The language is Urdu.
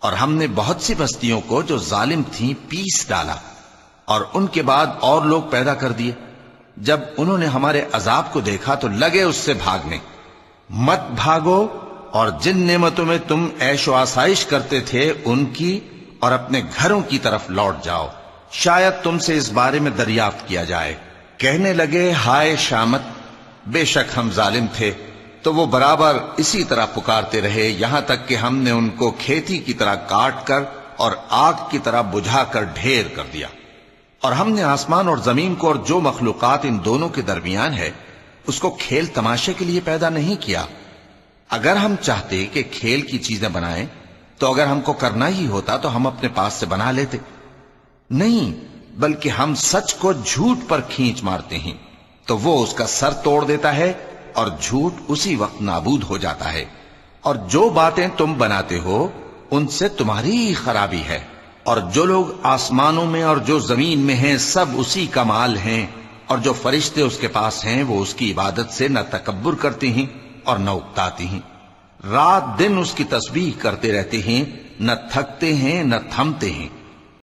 اور ہم نے بہت سی بستیوں کو جو ظالم تھیں پیس ڈالا، اور ان کے بعد اور لوگ پیدا کر دیے۔ جب انہوں نے ہمارے عذاب کو دیکھا تو لگے اس سے بھاگنے۔ مت بھاگو، اور جن نعمتوں میں تم عیش و آسائش کرتے تھے ان کی اور اپنے گھروں کی طرف لوٹ جاؤ، شاید تم سے اس بارے میں دریافت کیا جائے۔ کہنے لگے ہائے شامت، بے شک ہم ظالم تھے۔ تو وہ برابر اسی طرح پکارتے رہے یہاں تک کہ ہم نے ان کو کھیتی کی طرح کاٹ کر اور آگ کی طرح بجھا کر ڈھیر کر دیا۔ اور ہم نے آسمان اور زمین کو اور جو مخلوقات ان دونوں کے درمیان ہے اس کو کھیل تماشے کے لیے پیدا نہیں کیا۔ اگر ہم چاہتے کہ کھیل کی چیزیں بنائیں تو اگر ہم کو کرنا ہی ہوتا تو ہم اپنے پاس سے بنا لیتے، نہیں بلکہ ہم سچ کو جھوٹ پر کھینچ مارتے ہیں تو وہ اس کا سر توڑ دیتا ہے اور جھوٹ اسی وقت نابود ہو جاتا ہے۔ اور جو باتیں تم بناتے ہو ان سے تمہاری ہی خرابی ہے، اور جو لوگ آسمانوں میں اور جو زمین میں ہیں سب اسی کا مال ہیں، اور جو فرشتے اس کے پاس ہیں وہ اس کی عبادت سے نہ تکبر کرتے ہیں اور نہ اکتاتے ہیں۔ رات دن اس کی تسبیح کرتے رہتے ہیں، نہ تھکتے ہیں نہ تھمتے ہیں۔